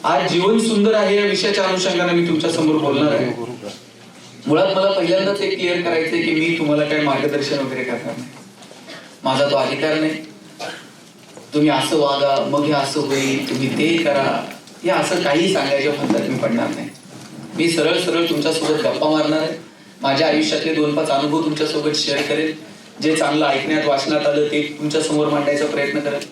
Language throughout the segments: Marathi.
आज जीवन सुंदर आहे या विषयाच्या अनुषंगाने मी तुमच्या समोर बोलणार आहे. मुळात मला पहिल्यांदाच एक क्लिअर करायचंय की मी तुम्हाला काही मार्गदर्शन वगैरे करणार नाही. माझा तो अधिकार नाही. तुम्ही असं वागा मग हे असं होईल, तुम्ही ते करा, हे असं काही सांगायच्या फंदात मी पडणार नाही. मी सरळ सरळ तुमच्यासोबत गप्पा मारणार आहे. माझ्या आयुष्यातले 2-5 अनुभव तुमच्यासोबत शेअर करेल. जे चांगलं ऐकण्यात वाचण्यात आलं ते तुमच्या समोर मांडायचा प्रयत्न करेल.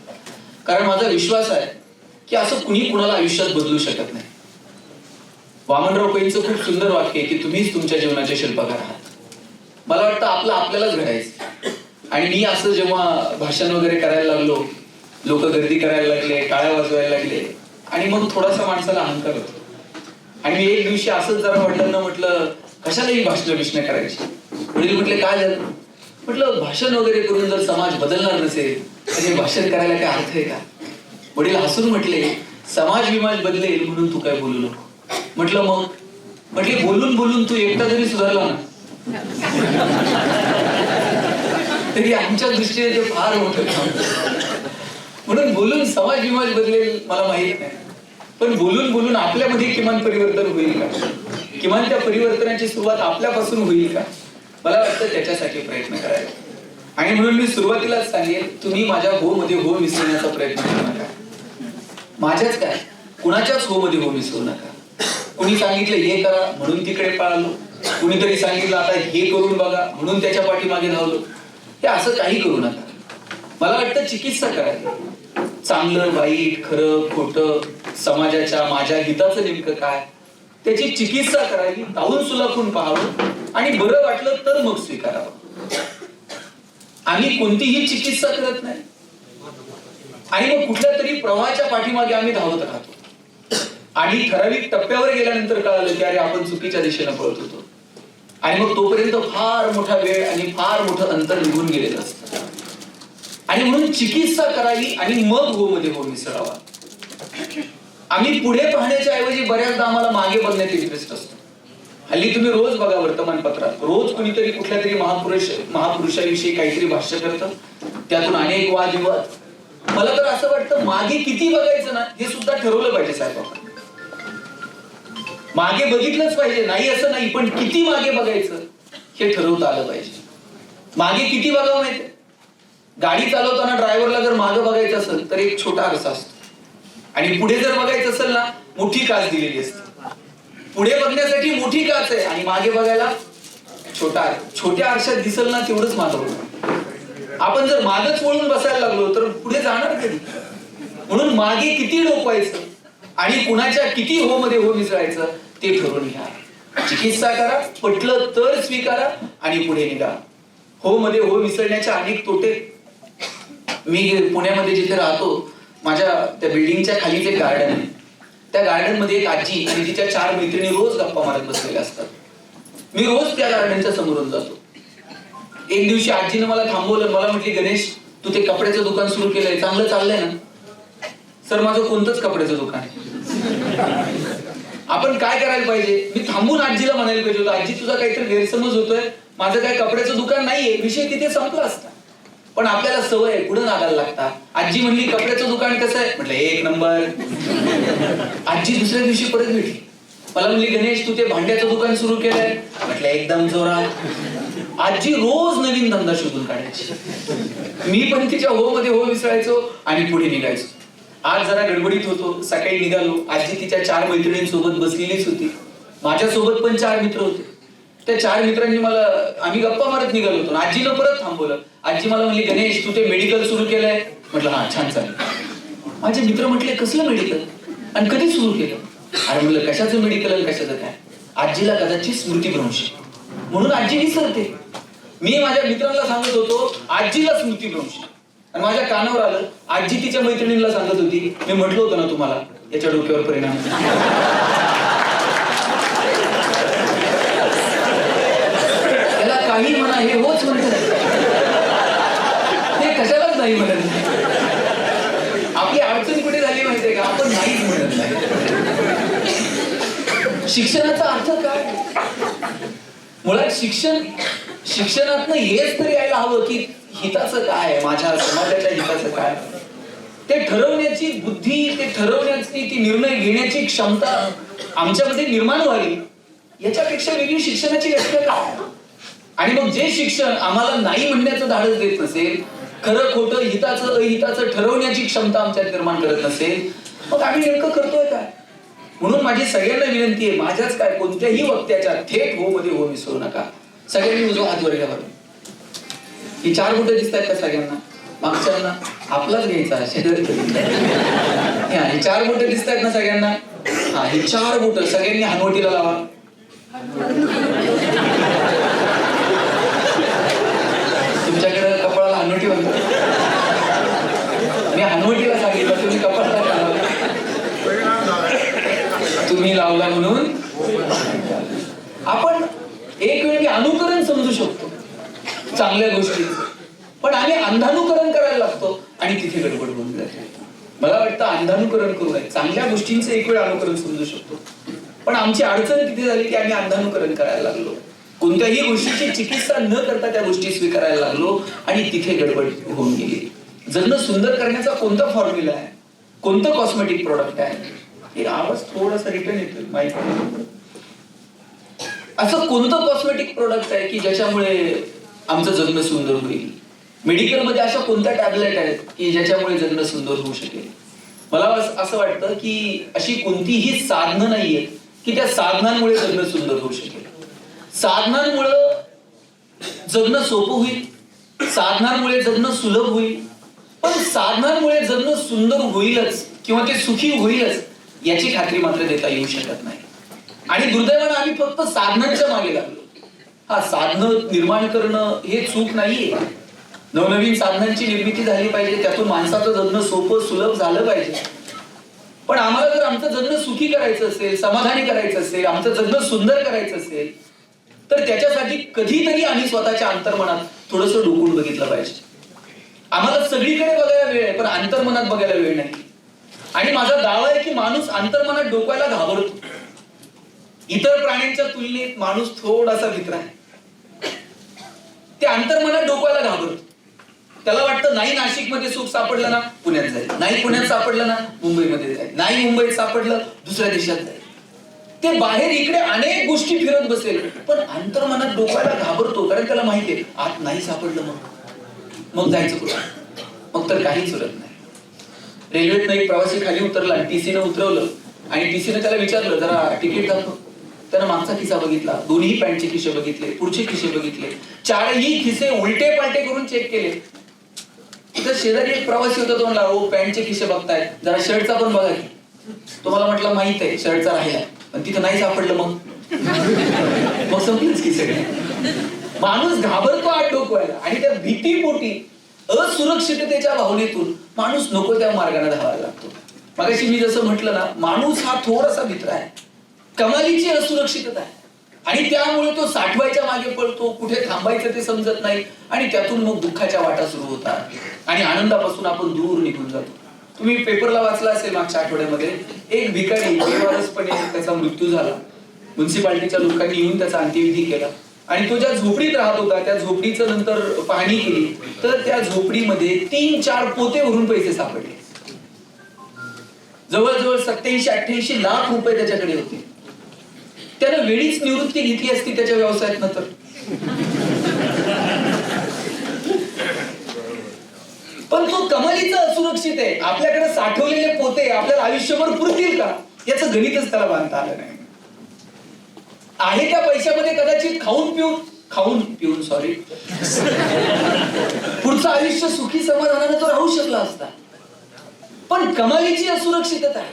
कारण माझा विश्वास आहे की असं कुणी कुणाला आयुष्यात बदलू शकत नाही. वामनराव पैंचं खूप सुंदर वाक्य आहे की तुम्हीच तुमच्या जीवनाचे शिल्पकार आहात. मला वाटतं आपल्यालाच घडायचं. आणि मी असं जेव्हा भाषण वगैरे करायला लागलो, लोक गर्दी करायला लागले, टाळ्या वाजवायला लागले आणि मग थोडासा माणसाला अहंकार होतो. आणि मी एक दिवशी असंच जरा वडिलांना म्हटलं, कशाला ही भाषण करायची. वडील म्हटले काय झालं. म्हटलं भाषण वगैरे करून जर समाज बदलणार नसेल तर हे भाषण करायला काय अर्थ आहे का. वडील हसून म्हटले, समाज विमाज बदलेल म्हणून तू काय बोलू नको. म्हटलं मग. म्हटले बोलून बोलून तू एकटा जरी सुधारला ना तरी आमच्या दृष्टीने ते फार मोठं काम. म्हणून बोलून समाज विमाज बदलेल मला माहित नाही, पण बोलून बोलून आपल्यामध्ये किमान परिवर्तन होईल का, किमान त्या परिवर्तनाची सुरुवात आपल्यापासून होईल का, मला वाटतं त्याच्यासाठी प्रयत्न करायचा. आणि म्हणून मी सुरुवातीलाच सांगेन, तुम्ही माझ्या हो मध्ये हो मिसळण्याचा प्रयत्न करू नका. माझ्याच काय कुणाच्याच हो मध्ये हो मिसळू नका. कुणी सांगितलं हे करा म्हणून तिकडे पळालो, कुणीतरी सांगितलं आता हे करून बघा म्हणून त्याच्या पाठीमागे धावलो. हे असं काही करू नका. मला वाटतं चिकित्सा करायला, चांगलं वाईट खरं खोटं, समाजाच्या माझ्या हिताचं नेमकं काय, त्याची चिकित्सा करावी, धावून सुलाखून पाहावं आणि बरं वाटलं तर मग स्वीकारावं. आम्ही कोणतीही चिकित्सा करत नाही आणि मग कुठल्या तरी प्रवाहाच्या पाठीमागे आम्ही धावत राहतो. आणि ठराविक टप्प्यावर गेल्यानंतर कळालं की अरे आपण चुकीच्या दिशेने पळत होतो. आणि मग तोपर्यंत फार मोठा वेळ आणि फार मोठं अंतर निघून गेलेलं असतं. आणि म्हणून चिकित्सा करावी आणि मग हो मध्ये हो मिसळावा. आम्ही पुढे पाहण्याच्या ऐवजी बऱ्याचदा आम्हाला मागे बघण्यात इंटरेस्ट असतो. हल्ली तुम्ही रोज बघा वर्तमानपत्रात, रोज कुणीतरी कुठल्या तरी महापुरुषाविषयी काहीतरी भाष्य करतं, त्यातून अनेक वादविवाद. मला तर असं वाटतं मागे किती बघायचं ना हे सुद्धा ठरवलं पाहिजे साहेब. मागे बघितलंच पाहिजे, नाही असं नाही, पण किती मागे बघायचं हे ठरवता आलं पाहिजे. मागे किती बघावं माहितीये. गाडी चालवताना ड्रायव्हरला जर मागे बघायचं असेल तर एक छोटा आरसा असतो आणि पुढे जर बघायचं असेल ना मोठी काच दिलेली असते. पुढे बघण्यासाठी मोठी काच आहे आणि मागे बघायला छोट्या आरशात दिसेल ना तेवढंच मागं बघू. आपण जर मागच वळून बसायला लागलो तर पुढे जाणार कधी. म्हणून मागे किती डोकवायचं आणि कुणाच्या किती हो मध्ये हो मिसळायचं ते ठरवून घ्या. चिकित्सा करा, पटलं तर स्वीकारा आणि पुढे निघा. हो मध्ये हो मिसळण्याचे अनेक तोटे. मी पुण्यामध्ये जिथे राहतो माझ्या त्या बिल्डिंगच्या खालीच एक गार्डन आहे. त्या गार्डन मध्ये एक आजी आणि तिच्या 4 मैत्रिणी रोज गप्पा मारत बसलेल्या असतात. मी रोज त्या गार्डनच्या समोरून जातो. एक दिवशी आजीने मला थांबवलं. मला म्हटली, गणेश तू ते कपड्याचं दुकान सुरू केलंय, चांगलं चाललंय ना. सर माझं कोणतंच कपड्याचं दुकान आहे. आपण काय करायला पाहिजे. मी थांबून आजीला म्हणायला पाहिजे होतं, आजी तुझा काहीतरी गैरसमज होतोय, माझं काही कपड्याचं दुकान नाहीये, विषय तिथे संपला असता. पण आपल्याला सवय आहे पुढे नागायला लागता. आजी म्हणली कपड्याचं दुकान कसं आहे. म्हटलं 1 नंबर. आजी दुसऱ्या दिवशी परत भेटली. मला म्हणली, गणेश तू ते भांड्याचं दुकान सुरू केलंय. म्हटलं एकदम जोरात. आजी रोज नवीन धंदा शोधून काढायची. मी पण तिच्या हो मध्ये हो मिसळायचो आणि पुढे निघायचो. आज जरा गडबडीत होतो, सकाळी निघालो. आजी तिच्या 4 मैत्रिणींसोबत बसलेलीच होती. माझ्यासोबत पण 4 मित्र होते. त्या 4 मित्रांनी आम्ही गप्पा मारत निघालो होतो. आजीनं परत थांबवलं. आजी मला म्हणली, गणेश तू ते मेडिकल सुरू केलंय. म्हटलं हा छान चालेल. माझे मित्र म्हटले कसलं मेडिकल आणि कधी सुरू केलं. अरे म्हणलं कशाचं मेडिकल आणि कशाचं काय. आजीला कदाचित स्मृतिभ्रंश म्हणून आजी विसरते. मी माझ्या मित्रांना सांगत होतो आजीला स्मृतिभ्रंश आणि माझ्या कानावर आलं. आजी तिच्या मैत्रिणींना सांगत होती, मी म्हटलं होतं ना तुम्हाला याच्या डोक्यावर परिणाम. त्याला काही म्हणा हे होच म्हणत ते कशालाच नाही म्हणत. आपली अडचण कुठे झाली माहितीये का, आपण नाहीच म्हणत नाही. शिक्षणाचा अर्थ काय. मुळात शिक्षणातनं हेच तरी यायला हवं की हिताचं काय, माझ्या समाजाच्या हिताचं काय. ते ठरवण्याची बुद्धी, ते ठरवण्याची, ती निर्णय घेण्याची क्षमता आमच्यामध्ये निर्माण व्हावी, याच्यापेक्षा वेगळी शिक्षणाची व्याख्या काय? आणि मग जे शिक्षण आम्हाला नाही म्हणण्याचं धाडस देत नसेल, खरं खोटं हिताचं अहिताचं ठरवण्याची क्षमता आमच्यात निर्माण करत नसेल, मग आम्ही नेमकं करतोय काय? म्हणून माझी सगळ्यांना विनंती आहे, माझ्याच काय कोणत्याही वक्त्याच्या थेट हो मध्ये हो मिसळू नका. सगळ्यांनी उजवा हात वर घ्या. ही 4 बोटं दिसत आहेत का सगळ्यांना? मागच्यांना आपलाच घ्यायचा हे 4 बोटं दिसत आहेत ना सगळ्यांना? हा, ही 4 बोटं सगळ्यांनी हनवटीला लावा. तुमच्याकडे कपाळाला हनवटी म्हणतात, मी हनवटीला सांगितलं, तुम्ही कपाळाला लावा. तुम्ही लावला म्हणून आपण एक वेळी अनुकरण समजू शकतो चांगल्या गोष्टींचं, पण आम्ही अंधानुकरण करायला लागतो आणि तिथे गडबड होऊन जाते. मला वाटतं अंधानुकरण करू नये, चांगल्या गोष्टींचं एक वेळ अनुकरण समजू शकतो, पण आमची अडचण तिथे झाली की आम्ही अंधानुकरण करायला लागलो, कोणत्याही गोष्टीची चिकित्सा न करता त्या गोष्टी स्वीकारायला लागलो आणि तिथे गडबड होऊन गेली. जगणं सुंदर करण्याचा कोणता फॉर्म्युला आहे, कोणतं कॉस्मेटिक प्रोडक्ट आहे? हे आवाज थोडासा रिटर्न येतोय माहिती. असं कोणतं कॉस्मेटिक प्रोडक्ट आहे की ज्याच्यामुळे आमचं जगणं सुंदर होईल? मेडिकलमध्ये अशा कोणत्या टॅबलेट आहेत की ज्याच्यामुळे जगणं सुंदर होऊ शकेल? मला असं वाटतं की अशी कोणतीही साधनं नाहीये की त्या साधनांमुळे जगणं सुंदर होऊ शकेल. साधनांमुळे जगणं सोपं होईल, साधनांमुळे जगणं सुलभ होईल, पण साधनांमुळे जगणं सुंदर होईलच किंवा ते सुखी होईलच याची खात्री मात्र देता येऊ शकत नाही. आणि दुर्दैवानं आम्ही फक्त साधनांच्या मागे लागलो. हा, साधनं निर्माण करणं हे चूक नाहीये, नवनवीन साधनांची निर्मिती झाली पाहिजे, त्यातून माणसाचं जगणं सोपं सुलभ झालं पाहिजे. पण आम्हाला जर आमचं जगणं सुखी करायचं असेल, समाधानी करायचं असेल, आमचं जगणं सुंदर करायचं असेल, तर त्याच्यासाठी कधीतरी आम्ही स्वतःच्या अंतर्मनात थोडंसं डोकून बघितलं पाहिजे. आम्हाला सगळीकडे बघायला वेळ आहे पण अंतर्मनात बघायला वेळ नाही. आणि माझा दावा आहे की माणूस अंतर्मनात डोकायला घाबरतो. इतर प्राण्यांच्या तुलनेत माणूस थोडासा भित्र आहे. ते अंतर्मनात डोकायला घाबरतो. त्याला वाटतं नाही नाशिकमध्ये सुख सापडलं ना पुण्यात जाईल, नाही पुण्यात सापडलं ना मुंबईमध्ये जाईल, नाही मुंबईत सापडलं दुसऱ्या देशात जाईल. ते बाहेर इकडे अनेक गोष्टी फिरत बसेल पण अंतर्मनात डोकायला घाबरतो, कारण त्याला माहितीये आत नाही सापडलं मग जायचं कुठं? मग तर काहीच उरत नाही. रेल्वेतनं एक प्रवासी खाली उतरला, टीसीनं उतरवलं आणि टीसीनं त्याला विचारलं जरा तिकीट दाखव. त्यानं मागचा खिसा बघितला, दोन्ही पॅन्टचे खिसे बघितले, पुढचे खिसे बघितले, 4ही खिसे उलटे पालटे करून चेक केले. तिथं शेजारी एक प्रवासी होता, तो म्हणला ओ पॅन्टचे खिसे बघताय, जरा शर्टचा पण बघा की. तुम्हाला म्हटलं माहित आहे शर्टचा राहिला, पण तिथं नाही सापडलं मग संपलीच की सगळे. माणूस घाबरतो आत डोकवायला आणि त्या भीतीपोटी असुरक्षिततेच्या भावनेतून माणूस नको त्या मार्गाने धावायला लागतो. मगाशी मी जसं म्हटलं ना, माणूस हा थोडासा भित्र आहे, कमालीची असुरक्षितता आहे आणि त्यामुळे तो साठवायच्या मागे पळतो, कुठे थांबायचं ते समजत नाही आणि त्यातून मग दुःखाच्या वाटा सुरू होतात आणि आनंदापासून आपण दूर निघून जातो. तुम्ही पेपरला वाचला असेल मागच्या आठवड्यामध्ये, एक भिकारी बेवारसपणे त्याचा मृत्यू झाला. म्युन्सिपाल्टीच्या लोकांनी येऊन त्याचा अंत्यविधी केला आणि तो ज्या झोपडीत राहत होता त्या झोपडीचं नंतर पाहणी केली तर त्या झोपडीमध्ये 3-4 पोते भरून पैसे सापडले. जवळजवळ 87-88 लाख रुपये त्याच्याकडे होते. त्यानं वेळीच निवृत्ती घेतली असती त्याच्या व्यवसायात तर. पण तो कमालीचा असुरक्षित आहे. आपल्याकडे साठवलेले पोते आपल्याला आयुष्यभर पुरतील का याचं गणितच त्याला बांधता आलं नाही. आहे त्या पैशामध्ये कदाचित खाऊन पिऊन पुढचं आयुष्य सुखी समाधानाने तो राहू शकला असता. पण कमालीची असुरक्षितता आहे,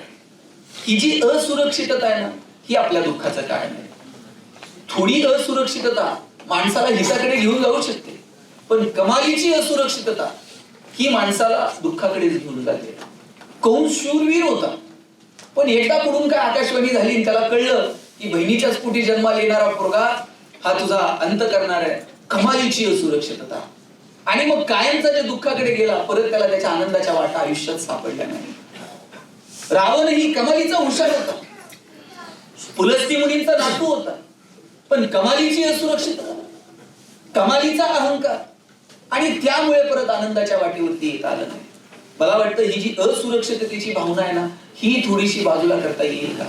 ही जी असुरक्षितता आहे ना, ही आपल्या दुःखाचं कारण आहे. थोडी असुरक्षितता माणसाला हिताकडे घेऊन जाऊ शकते, पण कमालीची असुरक्षितता ही माणसाला दुःखाकडे घेऊन जाते. कंस शूरवीर होता, पण एकदा पुढून काय आकाशवाणी झाली, त्याला कळलं की बहिणीच्याच पोटी जन्माला येणारा पोरगा हा तुझा अंत करणार आहे. कमालीची असुरक्षितता. आणि मग कायमचा जे दुःखाकडे गेला, परत त्याला त्याच्या आनंदाच्या वाटा आयुष्यात सापडल्या नाही. रावण ही कमालीचा हुशार होता, पुलस्ती मुनींचा नातू होता, पण कमालीची असुरक्षितता, कमालीचा अहंकार आणि त्यामुळे परत आनंदाच्या वाटेवरती येता आलं नाही. मला वाटतं ही जी असुरक्षिततेची भावना आहे ना, ही थोडीशी बाजूला करता येईल का?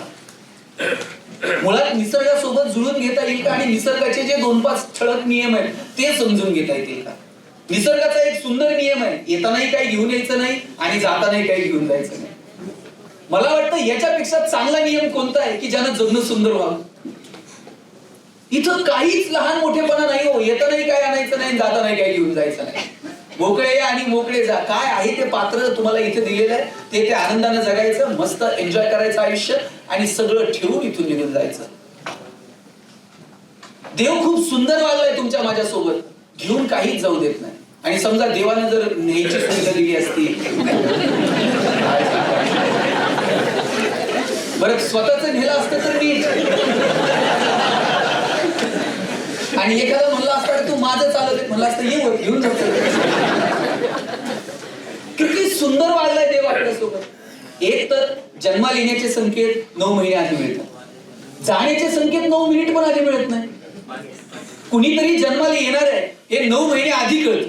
मुळात निसर्गासोबत जुळून घेता येईल का? आणि निसर्गाचे जे 2-5 ठळक नियम आहेत ते समजून घेता येतील का? निसर्गाचा एक सुंदर नियम आहे, येतानाही काही घेऊन यायचं नाही आणि जातानाही काही घेऊन जायचं नाही. मला वाटतं याच्यापेक्षा चांगला नियम कोणता आहे की ज्यानं जगणं सुंदर व्हावं? इथं काहीच लहान मोठेपणा नाही हो. येतानाही काय आणायचं नाही, जातानाही काही घेऊन जायचं नाही. मोकळे या आणि मोकळे जा. काय आहे ते पात्र तुम्हाला इथे दिलेलं आहे, ते आनंदानं जगायचं, मस्त एन्जॉय करायचं आयुष्य आणि सगळं ठेवून इथून निघून जायचं. देव खूप सुंदर वागलाय तुमच्या माझ्यासोबत, घेऊन काहीच जाऊ देत नाही. आणि समजा देवानं जर न्यायची सुविधा दिली असती, बरं स्वतःच नेलं असतं तर नीट, आणि एखादा म्हणलं असतं तू माझं चालत म्हणलं असतं ये घेऊन जातो. किती सुंदर वागलाय देव आपल्यासोबत. एक तर जन्माला येण्याचे संकेत 9 महिने आधी मिळतात, जाण्याचे संकेत 9 मिनिट पण आधी मिळत नाही. कुणीतरी जन्माला येणार आहे हे 9 महिने आधी कळत,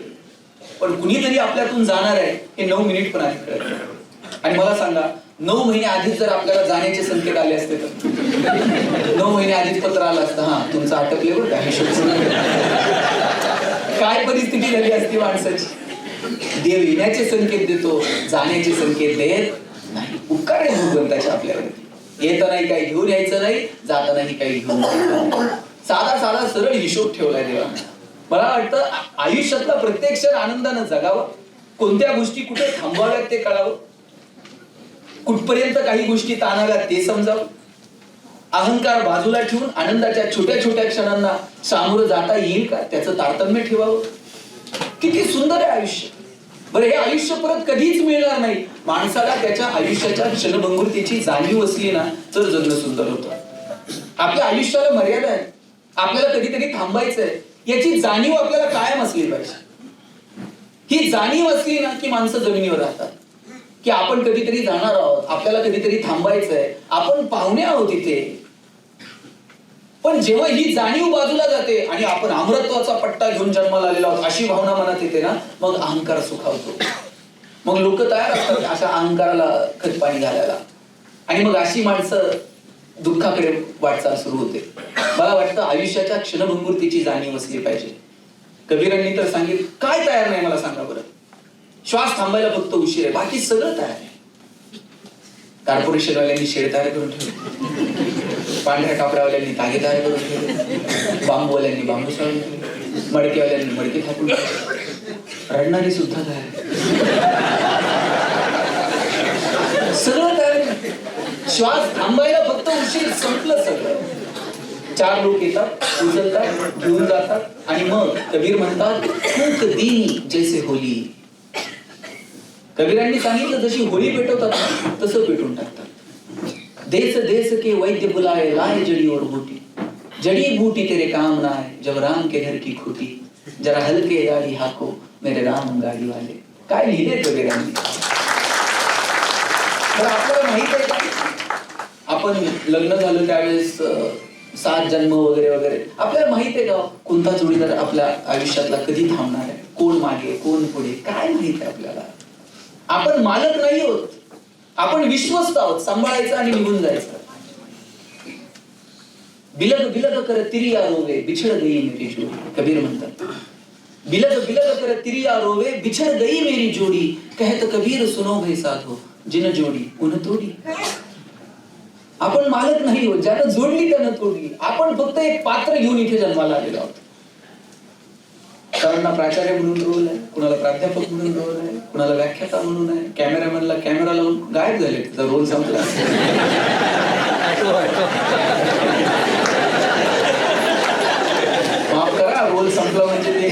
पण कुणीतरी आपल्यातून जाणार आहे हे 9 मिनिट पण आधी कळत. आणि मला सांगा, 9 महिने आधीच जर आपल्याला जाण्याचे संकेत आले असते तर 9 महिने आधीच पत्र आलं असतं, हा तुमचं अटकले बरं का, हिशोब काय परिस्थिती झाली असती माणसाची. देव येण्याचे संकेत देतो, जाण्याचे संकेत देत नाही. उपकार आहे भगवंताचे आपल्यावरती. येतानाही काही घेऊन यायचं नाही, जातानाही काही घेऊन जायचं नाही. साधा साधा सरळ हिशोब ठेवलाय देवाने. मला वाटतं आयुष्यातला प्रत्येक क्षण आनंदानं जगावं, कोणत्या गोष्टी कुठे थांबवाव्यात ते कळावं, कुठपर्यंत काही गोष्टी ताणाव्यात ते समजावं, अहंकार बाजूला ठेवून आनंदाच्या छोट्या छोट्या क्षणांना सामोरं जाता येईल का त्याचं तारतम्य ठेवावं. किती सुंदर आहे आयुष्य. बरं, हे आयुष्य परत कधीच मिळणार नाही. माणसाला त्याच्या आयुष्याच्या क्षणभंगुरतेची जाणीव असली ना तर जगणं सुंदर होतं. आपल्या आयुष्याला मर्यादा आहे, आपल्याला कधीतरी थांबायचंय याची जाणीव आपल्याला कायम असली पाहिजे. ही जाणीव असली ना की माणसं जमिनीवर राहतात, की आपण कधीतरी जाणार आहोत, आपल्याला कधीतरी थांबायचंय, आपण पाहुणे आहोत इथे. पण जेव्हा ही जाणीव बाजूला जाते आणि आपण अमरत्वाचा पट्टा घेऊन जन्माला आलेलो आहोत अशी भावना मनात येते ना, मग अहंकार सुखावतो. मग लोक तयार असतात अशा अहंकाराला खतपाणी घालायला, आणि मग अशी माणसं दुःखाकडे वाटचाल सुरू होते. मला वाटतं आयुष्याच्या क्षणभंगुरतेची जाणीव असली पाहिजे. कबीरांनी तर सांगितलं, काय तयार नाही मला सांगा बरं. श्वास थांबायला फक्त उशीर आहे, बाकी सगळं तयार आहे. कॉर्पोरेशनवाल्यांनी शेड तयार करून ठेवले, पांढऱ्या कापडावाल्यांनी तागे तयार करून ठेवले, बांबूवाल्यांनी बांबू साळून ठेवले, मडकेवाल्यांनी मडके थापून ठेवले, रडणारी सुद्धा तयार, सगळं तयार. श्वास थांबायला फक्त उशीर, संपलं सगळं. 4 लोक येतात, उचलतात, घेऊन जातात, आणि मग कबीर म्हणतात, फूक दीनी जैसे होली. कबीरांनी सांगितलं जशी होळी पेटवतात तसं पेटून टाकतात. देश देश के वैद्य बुलाए लाए जड़ी और बूटी, जड़ी बूटी तेरे काम ना आए जब राम के घर की खूटी, जरा हलके गाड़ी हाको मेरे राम गाड़ी वाले. काय लिहिले कबीरांनी. तर आपल्याला माहित आहे का, आपण लग्न झालं त्यावेळेस 7 जन्म वगैरे वगैरे, आपल्याला माहित आहे का कोणता जोडीदार आपल्या आयुष्यातला कधी थांबणार आहे, कोण मागे कोण पुढे, काय माहित आहे आपल्याला. आपण मालक नाही आहोत, आपण विश्वस्त आहोत. सांभाळायचं आणि निघून जायचं. बिलग बिलग कर तिरिया रोवे बिछड़ गई मेरी जोड़ी. कबीर म्हणतात, बिलग बिलग कर तिरिया रोवे बिछड़ गई मेरी जोड़ी, कहत कबीर सुनो भाई साधो जिन जोडी उन तोडी. आपण मालक नाही आहोत, ज्यानं जोडली त्यानं तोडली. आपण फक्त एक पात्र घेऊन इथे जन्माला आलेलो आहोत. सरांना प्राचार्य म्हणून रोल आहे, कुणाला प्राध्यापक म्हणून रोल आहे, कुणाला व्याख्याता म्हणून आहे, कॅमेरामॅनला कॅमेरा लावून गायब झाले, त्याचा रोल संपला. माफ करा, रोल संपला म्हणजे ते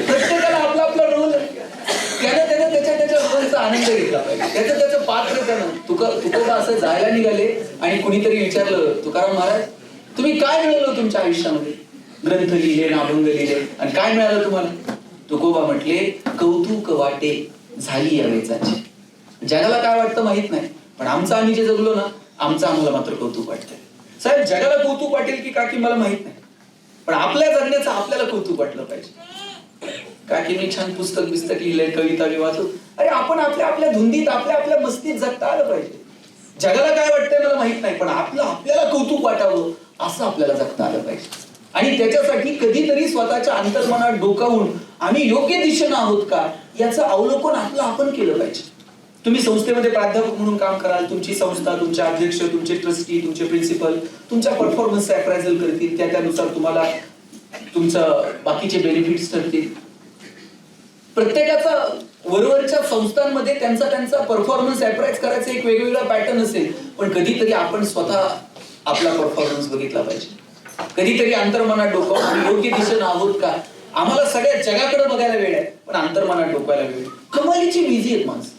प्रत्येकाला आपला आपला रोल आहे. त्यानं त्याच्या रोलचा आनंद घेतला पाहिजे, त्याचं पात्र. त्यानं तुकोबा असं जायला निघाले आणि कुणीतरी विचारलं, तुकाराम महाराज तुम्ही काय मिळवलं तुमच्या आयुष्यामध्ये? ग्रंथ लिहिले, अभंग लिहिले, आणि काय मिळालं तुम्हाला? तुकोबा म्हटले, कौतुक वाटे झाली या वेचाची. जगाला काय वाटतं माहित नाही, पण आमचं आम्ही जे जगलो ना, आमचं आम्हाला मात्र कौतुक वाटतंय. साहेब जगाला कौतुक वाटेल की का की मला माहित नाही, पण आपल्या जगण्याचं आपल्याला कौतुक वाटलं पाहिजे. काकीने छान पुस्तक लिहिलंय, कविता वाचून. अरे आपण आपल्या आपल्या धुंदीत आपल्या मस्तीत जगता आलं पाहिजे. जगाला काय वाटतंय मला माहित नाही, पण आपल्याला कौतुक वाटावं असं आपल्याला जगता आलं पाहिजे. आणि त्याच्यासाठी कधीतरी स्वतःच्या अंतर्मनात डोकावून आम्ही योग्य दिशेनं आहोत का याचं अवलोकन आपण केलं पाहिजे. तुम्ही संस्थेमध्ये प्राध्यापक म्हणून काम कराल, तुमची संस्था, तुमचे अध्यक्ष, तुमचे ट्रस्टी, तुमचे प्रिन्सिपल तुमच्या परफॉर्मन्सचं अप्रायझल करतील, त्यानुसार तुम्हाला तुमचं बाकीचे बेनिफिट्स ठरतील. प्रत्येकाचा वरवरच्या संस्थांमध्ये त्यांचा परफॉर्मन्स अप्राइज करायचा एक वेगवेगळा पॅटर्न असेल, पण कधीतरी आपण स्वतः आपला परफॉर्मन्स बघितला पाहिजे. कधीतरी अंतर्मनात डोकावून आम्ही योग्य दिशेनं आहोत का. आम्हाला सगळ्या जगाकडे बघायला वेळ आहे, पण अंतर्मनात डोकायला वेळ. कमालीची बिझी आहेत माणसं.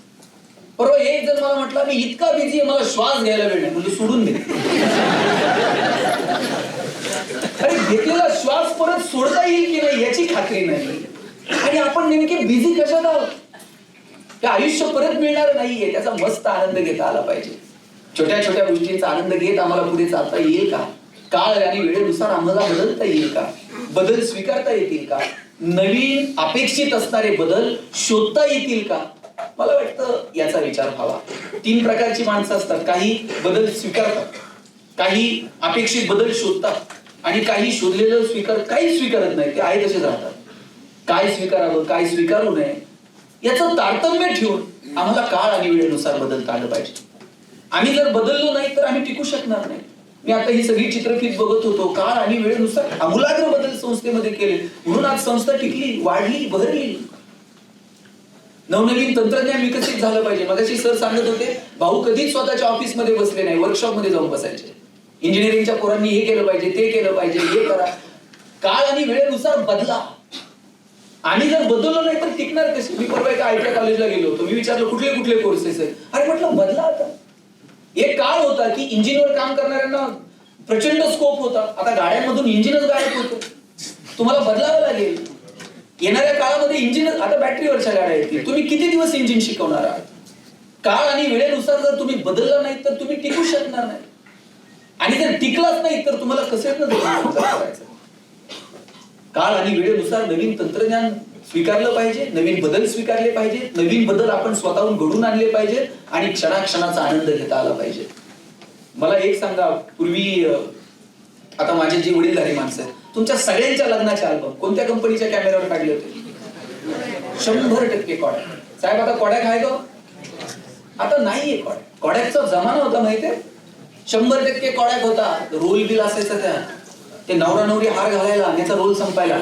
बरोबर, एक जण मला म्हटलं मी इतका बिझी आहे मला श्वास घ्यायला वेळ नाही, म्हणजे सोडून दे. अरे घेतलेला श्वास परत सोडता येईल की नाही याची खात्री नाही. आणि आपण नेमके बिझी कशात आहोत. ते आयुष्य परत मिळणार नाहीये, त्याचा मस्त आनंद घेता आला पाहिजे. छोट्या छोट्या गोष्टींचा आनंद घेत आम्हाला पुढे चालता येईल का. काळ आणि वेळेनुसार आम्हाला बदलता येईल का. बदल स्वीकारता येतील का. नवीन अपेक्षित असणारे बदल शोधता येतील का. मला वाटतं याचा विचार व्हावा. 3 प्रकारची माणसं असतात. काही बदल स्वीकारतात, काही अपेक्षित बदल शोधतात, आणि काही शोधलेलं काही स्वीकारत नाही, ते आहे तसेच राहतात. काय स्वीकारावं काय स्वीकारू नये याचं तारतम्य ठेवून आम्हाला काळ आणि वेळेनुसार बदलता आलं पाहिजे. आम्ही जर बदललो नाही तर आम्ही टिकू शकणार नाही. मी आता ही सगळी चित्रफित बघत होतो. काळ आणि वेळेनुसार आमूलाग्र बदल संस्थेमध्ये केले, म्हणून आज संस्था टिकली, वाढली, बहरली. नवनवीन तंत्रज्ञान विकसित झालं पाहिजे. मगाशी सर सांगत होते, भाऊ कधीच स्वतःच्या ऑफिसमध्ये बसले नाही, वर्कशॉप मध्ये जाऊन बसायचे. इंजिनिअरिंगच्या पोरांनी हे केलं पाहिजे, ते केलं पाहिजे, हे करा. काळ आणि वेळेनुसार बदला. आम्ही जर बदललो नाही तर टिकणार कशी. मी परवा एका आयटी कॉलेजला गेलो होतो. मी विचारलं कुठले कुठले कोर्सेस आहेत. अरे म्हटलं बदला आता. एक काळ होता की इंजिनवर काम करणाऱ्यांना प्रचंड स्कोप होता. आता गाड्यांमधून इंजिनच गायब होतो. तुम्हाला बदलावं लागेल. येणाऱ्या काळामध्ये इंजिन, आता बॅटरीवरच्या गाड्या येतील. तुम्ही किती दिवस इंजिन शिकवणार आहात. काळ आणि वेळेनुसार जर तुम्ही बदलला नाही तर तुम्ही टिकू शकणार नाही. आणि जर टिकलाच नाही तर तुम्हाला कसे करायचं. काळ आणि वेळेनुसार नवीन तंत्रज्ञान स्वीकारलं पाहिजे, नवीन बदल स्वीकारले पाहिजे, नवीन बदल आपण स्वतःहून घडून आणले पाहिजे, आणि क्षणाक्षणाचा आनंद घेता आला पाहिजे. मला एक सांगा, पूर्वी आता माझे जी वडीलधारी माणसं आहेत, तुमच्या सगळ्यांच्या लग्नाचे अल्बम कोणत्या कंपनीच्या कॅमेऱ्यावर काढले होते. 100% कॉडॅक. साहेब आता कॉडॅक आहे का. आता नाहीये कॉडॅक. कॉडॅकचा जमाना होता माहितीये. 100% कॉडॅक होता. रोल बिल असायचं त्या, ते नवरा नवरी हार घालायला आणि त्याचा रोल संपायला.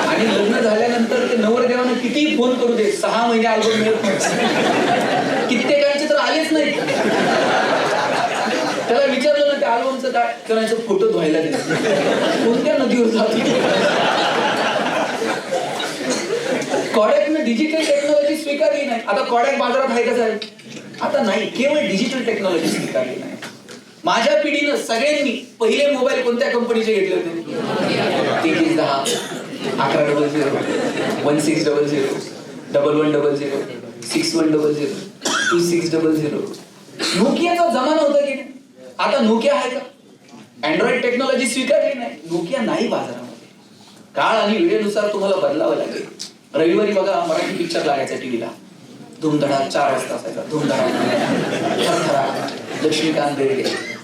आणि लग्न झाल्यानंतर ते नवरदेवानं कितीही फोन करू दे, 6 महिने अल्बम मिळत नाही. कित्येकांचे तर आलेच नाही. त्याला विचारलं ना त्या अल्बमचं काय करायचं, फोटो धुवायला दे. कोणत्या नदीवर जातो. कॉडॅकने डिजिटल टेक्नॉलॉजी स्वीकारली नाही. आता कॉडॅक बाजारात आहे का साहेब. आता नाही, केवळ डिजिटल टेक्नॉलॉजी स्वीकारली नाही. माझ्या पिढीनं सगळ्यांनी पहिले मोबाईल कोणत्या कंपनीचे घेतले होते. 3310, 1100, 1600, 1100, 6100, 2600. नोकियाचा जमाना होता की नाही. आता नोकिया आहे का. अँड्रॉइड टेक्नॉलॉजी स्वीकारली नाही, नोकिया नाही बाजारामध्ये. काळ आणि वेळेनुसार तुम्हाला बदलावं लागेल. रविवारी बघा मराठी पिक्चर लागायचा टीव्हीला. धुमधडा 4 वाजता असायचा. धुमधडा, लक्ष्मीकांत बेर्डे,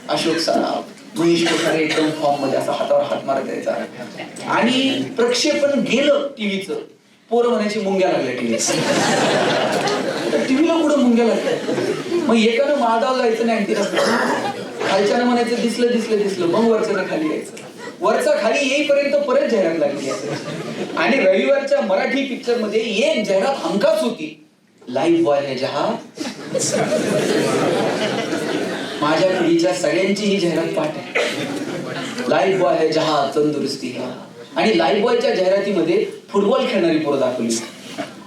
अशोक सराफ, महेश कोठारे एकदम फॉर्म मध्ये असा हातावर हात मारत यायचा. आणि प्रक्षेपण गेलं टीव्हीचं, पोरं म्हणायची मुंग्या लागल्या टीव्हीला पुढं मुंग्या लागल्या. मग एकानं माळगाव जायचं नाही, खालच्यानं म्हणायचं दिसलं, मग वरच्यानं खाली यायचं. वरचा खाली येईपर्यंत परत जाहिरात लागली. आणि रविवारच्या मराठी पिक्चर मध्ये एक जाहिरात हमखास होती, लाईफ बॉय है जहा. माझ्या पिढीच्या सगळ्यांची ही जाहिरात पाठ आहे. लाईफ बॉय है जहा तंदुरुस्ती है. आणि लाईफ बॉयच्या जाहिरातीमध्ये फुटबॉल खेळणारी पोरं दाखवली.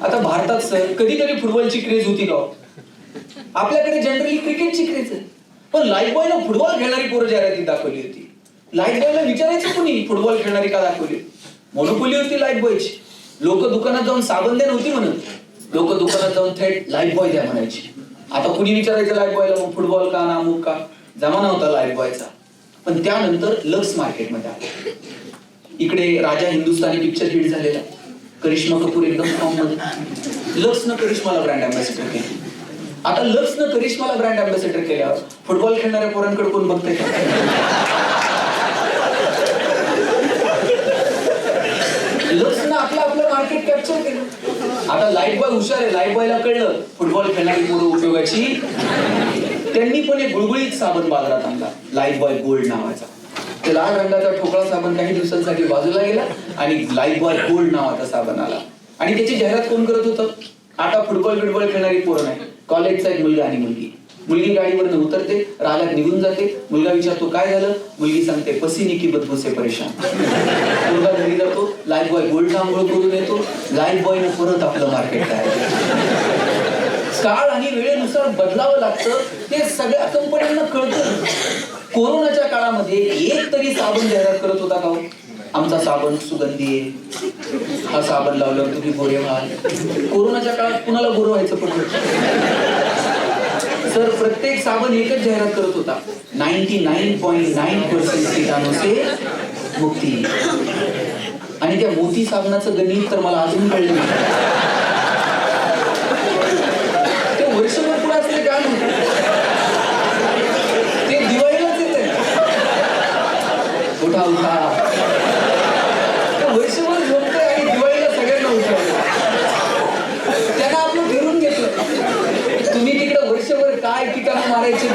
आता भारतात सर कधीतरी फुटबॉलची क्रेज होती का. आपल्याकडे जनरली क्रिकेटची क्रेज आहे, पण लाईफ बॉयनं फुटबॉल खेळणारी पोरं जाहिरातीत दाखवली होती. लाईफ बॉयला विचारायचं कोणी फुटबॉल खेळणारी का दाखवली. मोनोपोली होती लाईफ बॉयची. लोक दुकानात जाऊन साबण द्या नव्हती म्हणत, लोक दुकानात जाऊन थेट लाईफ बॉय द्या म्हणायची. आता कुणी विचारायचं लाईफ बॉयला, मग फुटबॉल का ना अमुक का. जमाना होता लाईफ बॉयचा. पण त्यानंतर लक्स मार्केटमध्ये आले. इकडे राजा हिंदुस्थानी पिक्चर हिट झालेला, करिश्मा कपूर एकदम फॉर्म मध्ये. लक्सनं करिश्माला ब्रँड अँबॅसेडर केली. आता लक्सनं करिश्माला ब्रँड अँबॅसेडर केल्यावर फुटबॉल खेळणाऱ्या पोरांकडे कोण बघतंय का? लक्सनं आपलं मार्केट कॅप्चर केलं. आता लाईफ बॉय हुशार आहे, लाईफ बॉयला कळलं फुटबॉल खेळणारी पोरं उपयोगाची. त्यांनी पण एक गुळगुळीत साबण बाजारात आणला, लाईफ बॉय गोल्ड नावाचा. ते लाल रंगाचा ठोकळा साबण काही दिवसांसाठी बाजूला गेला आणि लाईफ बॉय गोल्ड नावाचा साबण आला. आणि त्याची जाहिरात कोण करत होतं? आता फुटबॉल खेळणारी पोरं नाही, कॉलेजचा एक मुलगा आणि मुलगी गाडीवरनं उतरते, रागात निघून जाते. मुलगा विचारतो काय झालं? मुलगी सांगते पसीने की बदबू से परेशान. मुलगा घरी जातो, लाईफ बॉय गोल्ड आंघोळ करून येतो. लाईफ बॉयनं परत आपलं मार्केट तयार. काळ आणि वेळेनुसार बदलावं लागतं, ते सगळ्या कंपन्यांना कळतं. कोरोनाच्या काळामध्ये एक तरी साबण जाहिरात करत होता का? आमचा साबण सुगंधी आहे, हा साबण लावल्यावर तुम्ही गोरे व्हाल. कोरोनाच्या काळात कुणाला गोरं व्हायचं पडलं? सर प्रत्येक साबण एकच जाहिरात करत होता, 99.9% कीटाणू से मुक्ती. आणि त्या मोती साबणाचं गणित तर मला अजून कळलं नाही. ते वर्षभर पुढे असले काय म्हणतात, ते दिवाळीलाच येते. उठा वर्षभर झोपतंय आणि दिवाळीला सगळ्यांना उठवलं. त्यांना आपलं फिरून घेतलं. तुम्ही तिकडे वर्षभर काय कीटाणू मारायचे?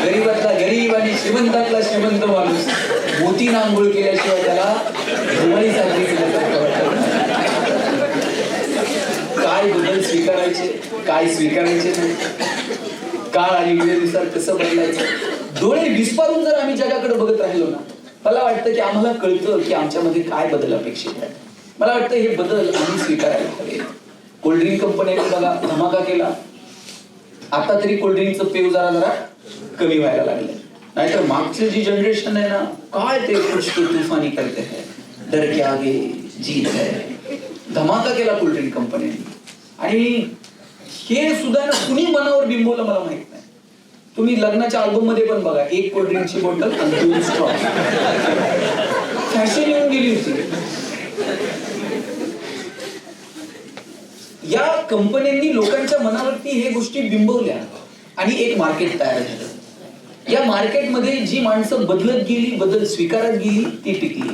गरीबातला गरीब आणि श्रीमंतातला श्रीमंत माणूस मोतीनं आंघोळ केल्याशिवाय त्याला दिवाळी साजरी केल्यासारखं. काय बदल स्वीकारायचे, काय स्वीकारायचे नाही, काळ आणि वेळेनुसार कसं बदलायचं. डोळे विस्पारून जर आम्ही जगाकडे बघत राहिलो ना, मला वाटतं की आम्हाला कळतं की आमच्यामध्ये काय बदल अपेक्षित आहे. मला वाटतं हे बदल आम्ही स्वीकारायला हवे. कोल्ड्रिंक कंपनीने बघा धमाका केला, आता तरी कोल्ड्रिंकचं पेव जरा कमी व्हायला लागलं. नाहीतर मागची जी जनरेशन आहे ना, काय ते कुछ तो तूफानी करते हैं, डर के आगे जीत है. धमाका केला कोल्ड्रिंक कंपनीने. आणि हे सुद्धा ना कुणी मनावर बिंबवलं मला माहित नाही. तुम्ही लग्नाच्या अल्बम मध्ये पण बघा, एक कोल्ड्रिंकची बॉटल आणि 2 स्ट्रॉ. फॅशन येऊन गेली होती. या कंपन्यांनी लोकांच्या मनावरती हे गोष्टी बिंबवल्या आणि एक मार्केट तयार झालं. या मार्केटमध्ये जी माणसं बदलत गेली, बदल स्वीकारत गेली, ती टिकली.